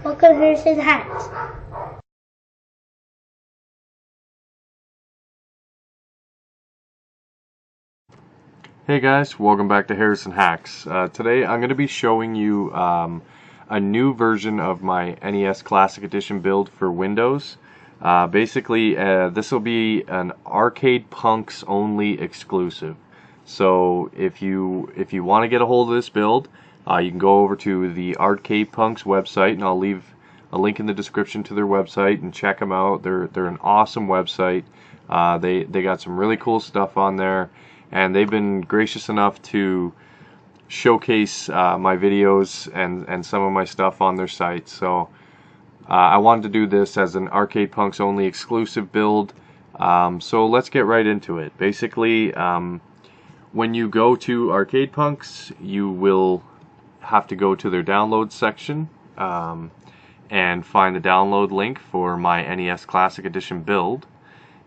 Welcome to Harrison Hacks. Hey guys, welcome back to Harrison Hacks. Today I'm going to be showing you a new version of my NES Classic Edition build for Windows. Basically, this will be an Arcade Punks only exclusive. So if you want to get a hold of this build, you can go over to the Arcade Punks website, and I'll leave a link in the description to their website and check them out. They're an awesome website. They got some really cool stuff on there. And they've been gracious enough to showcase my videos and some of my stuff on their site. So I wanted to do this as an Arcade Punks only exclusive build. So let's get right into it. Basically, when you go to Arcade Punks, you will have to go to their download section and find the download link for my NES Classic Edition build.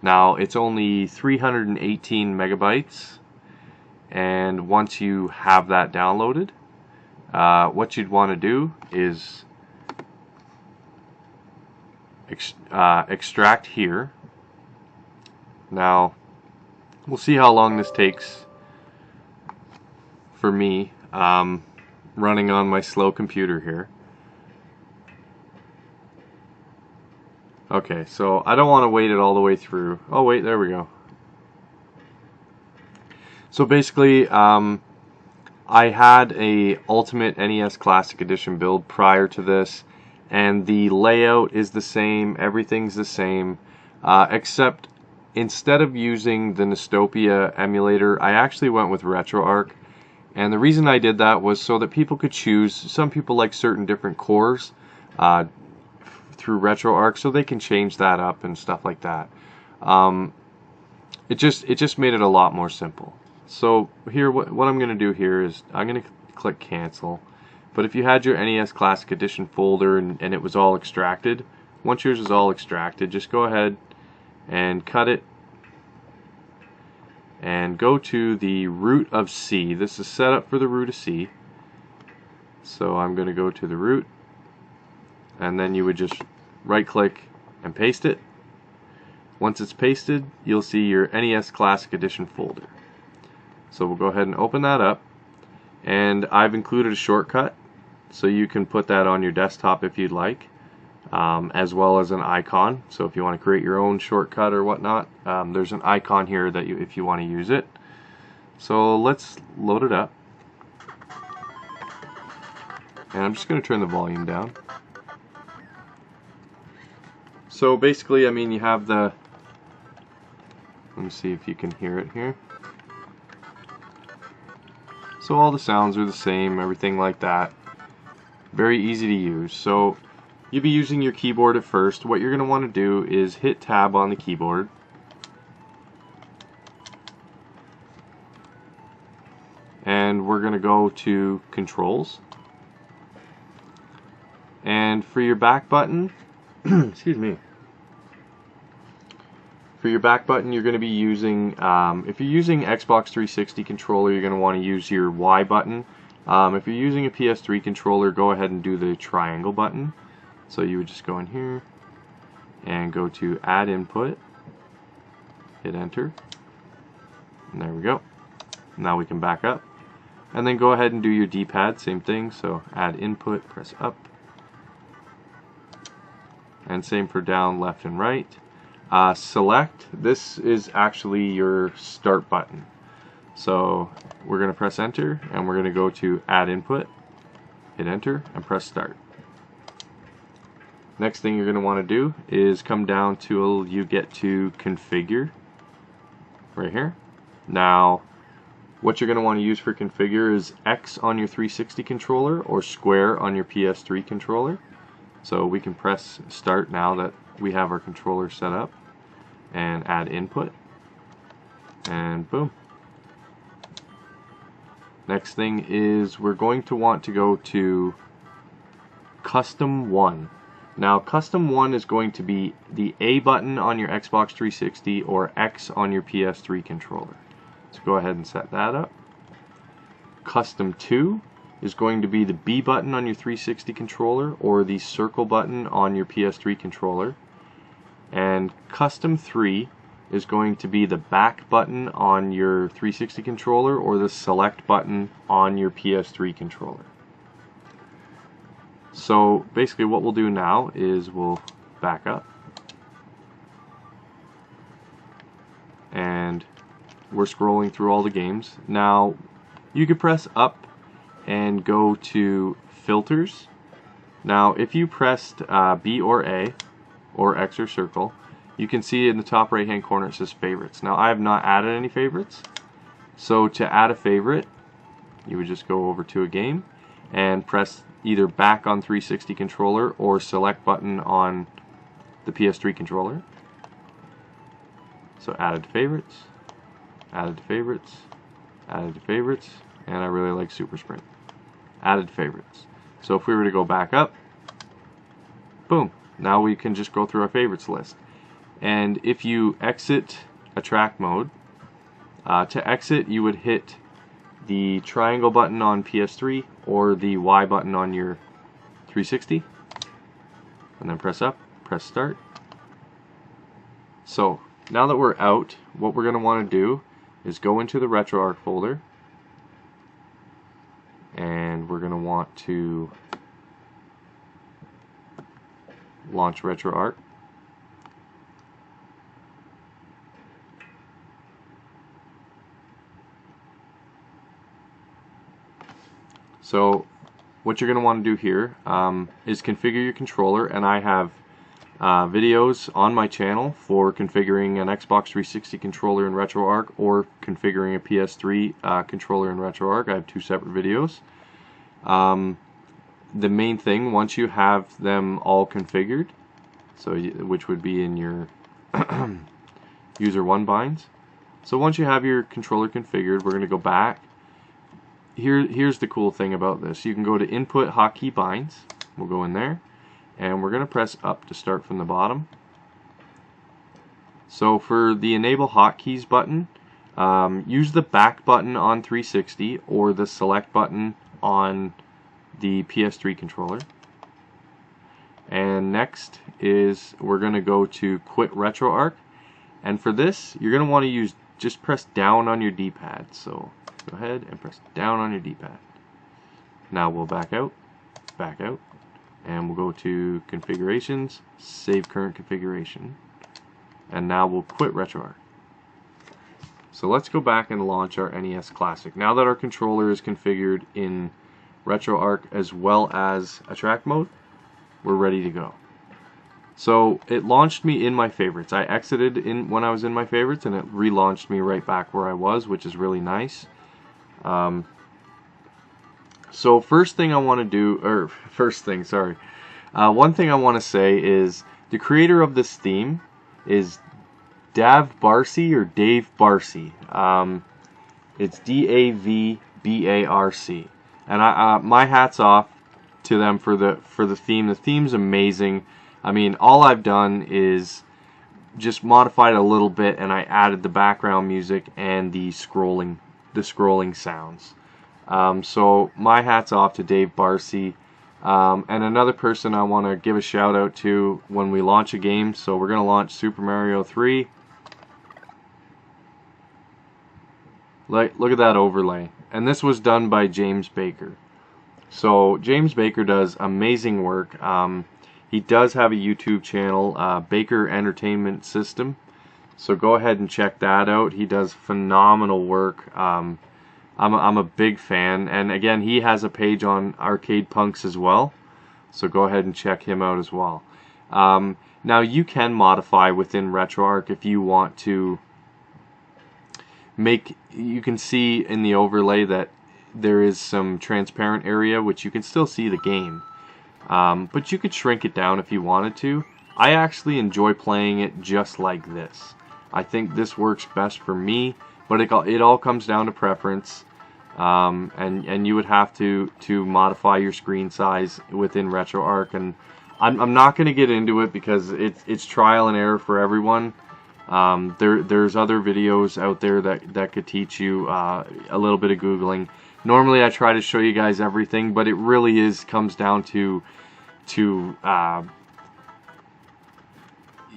Now it's only 318 megabytes, and once you have that downloaded, what you'd want to do is extract here. Now we'll see how long this takes for me, running on my slow computer here. Okay, so I don't want to wait it all the way through. Oh wait, there we go. So basically, I had a Ultimate NES Classic Edition build prior to this, and the layout is the same, everything's the same, except instead of using the Nestopia emulator, I actually went with RetroArch. And the reason I did that was so that people could choose. Some people like certain different cores through RetroArch, so they can change that up and stuff like that. It just made it a lot more simple. So here, what I'm going to do here is I'm going to click cancel. But if you had your NES Classic Edition folder and it was all extracted, once yours is all extracted, just go ahead and cut it and go to the root of C. This is set up for the root of C. So I'm going to go to the root, and then you would just right click and paste it. Once it's pasted, you'll see your NES Classic Edition folder. So we'll go ahead and open that up, and I've included a shortcut so you can put that on your desktop if you'd like, as well as an icon. So if you want to create your own shortcut or whatnot, there's an icon here that if you want to use it. So let's load it up, and I'm just going to turn the volume down. So basically, I mean, you have the, let me see if you can hear it here. So all the sounds are the same, everything like that. Very easy to use. So you'll be using your keyboard at first. What you're going to want to do is hit tab on the keyboard. And we're going to go to controls. And for your back button, excuse me. For your back button, you're going to be using, if you're using Xbox 360 controller, you're going to want to use your Y button. If you're using a PS3 controller, go ahead and do the triangle button. So you would just go in here and go to Add Input, hit Enter, and there we go. Now we can back up. And then go ahead and do your D-pad, same thing. So Add Input, press up. And same for down, left, and right. Select, this is actually your start button. So we're going to press enter, and we're going to go to Add Input, hit enter, and press start. Next thing you're going to want to do is come down till you get to configure, right here. Now what you're going to want to use for configure is X on your 360 controller or square on your PS3 controller. So we can press start now that we have our controller set up, and add input, and boom. Next thing is we're going to want to go to Custom 1. Now Custom 1 is going to be the A button on your Xbox 360 or X on your PS3 controller. So go ahead and set that up. Custom 2 is going to be the B button on your 360 controller or the circle button on your PS3 controller. And custom 3 is going to be the back button on your 360 controller or the select button on your PS3 controller. So basically what we'll do now is we'll back up, and we're scrolling through all the games. Now you could press up and go to filters. Now if you pressed B or A or X or circle, you can see in the top right hand corner it says favorites. Now I have not added any favorites, so to add a favorite you would just go over to a game and press either back on 360 controller or select button on the PS3 controller. So added to favorites, added to favorites, added to favorites, and I really like Super Sprint. Added to favorites. So if we were to go back up, boom, now we can just go through our favorites list. And if you exit a track mode, to exit you would hit the triangle button on PS3 or the Y button on your 360, and then press up, press start. So now that we're out, what we're going to want to do is go into the RetroArch folder, and we're going to want to launch RetroArch. So what you're going to want to do here is configure your controller, and I have videos on my channel for configuring an Xbox 360 controller in RetroArch or configuring a PS3 controller in RetroArch. I have two separate videos. The main thing, once you have them all configured, so which would be in your user 1 binds. So once you have your controller configured, we're going to go back. Here's the cool thing about this. You can go to input hotkey binds. We'll go in there, and we're going to press up to start from the bottom. So for the enable hotkeys button, use the back button on 360 or the select button on the PS3 controller. And next is we're going to go to quit RetroArch, and for this you're going to want to use, just press down on your D-pad. So go ahead and press down on your D-pad. Now we'll back out, and we'll go to configurations, save current configuration, and now we'll quit RetroArch. So let's go back and launch our NES Classic. Now that our controller is configured in RetroArch as well as a track mode, we're ready to go. So it launched me in my favorites. I exited in when I was in my favorites, and it relaunched me right back where I was, which is really nice. So first thing I want to do, or one thing I want to say is the creator of this theme is Dave Barcy or Dave Barcy. It's D-A-V-B-A-R-C, and my hat's off to them for the theme. The theme's amazing. I mean, all I've done is just modified a little bit, and I added the background music and the scrolling sounds. So my hat's off to Dave Barcy. And another person I want to give a shout out to when we launch a game. So we're going to launch Super Mario 3. Look at that overlay. And this was done by James Baker. So James Baker does amazing work. He does have a YouTube channel, Baker Entertainment System. So go ahead and check that out. He does phenomenal work. I'm a big fan, and again, he has a page on Arcade Punks as well, so go ahead and check him out as well. Now you can modify within RetroArch if you want to make, you can see in the overlay that there is some transparent area which you can still see the game, but you could shrink it down if you wanted to. I actually enjoy playing it just like this. I think this works best for me, but it all comes down to preference, and you would have to modify your screen size within RetroArch, and I'm not going to get into it because it's trial and error for everyone. There's other videos out there that could teach you a little bit of Googling. Normally I try to show you guys everything, but it really comes down to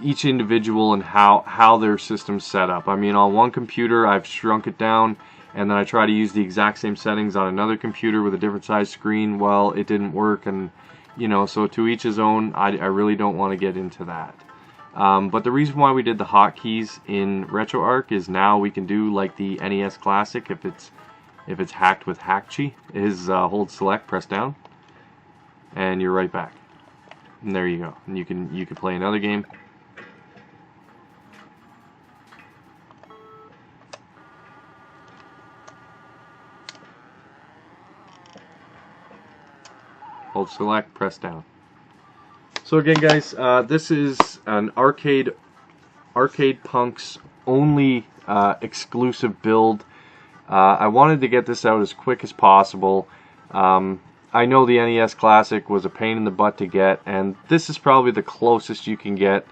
each individual and how their system's set up. I mean, on one computer I've shrunk it down, and then I try to use the exact same settings on another computer with a different size screen. Well, it didn't work, and so to each his own. I really don't want to get into that. But the reason why we did the hotkeys in RetroArch is now we can do like the NES Classic if it's hacked with Hackchi. Is hold select, press down, and you're right back. And there you go. And you can play another game. Hold select, press down. So again, guys, this is an Arcade Punks only exclusive build. I wanted to get this out as quick as possible. I know the NES Classic was a pain in the butt to get, and this is probably the closest you can get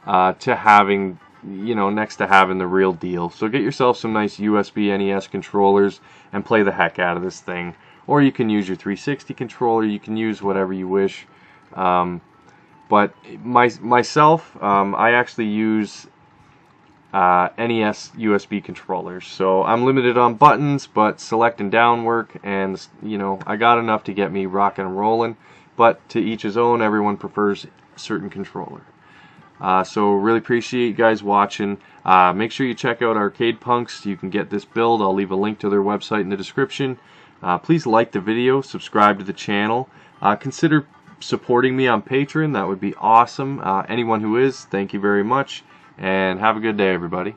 to having, next to having the real deal. So get yourself some nice USB NES controllers and play the heck out of this thing. Or you can use your 360 controller. You can use whatever you wish. But myself, I actually use NES USB controllers. So I'm limited on buttons, but select and down work, and I got enough to get me rocking and rolling. But to each his own. Everyone prefers a certain controller. So really appreciate you guys watching. Make sure you check out Arcade Punks. You can get this build. I'll leave a link to their website in the description. Please like the video, subscribe to the channel. Consider supporting me on Patreon. That would be awesome. Anyone who is, thank you very much, and have a good day, everybody.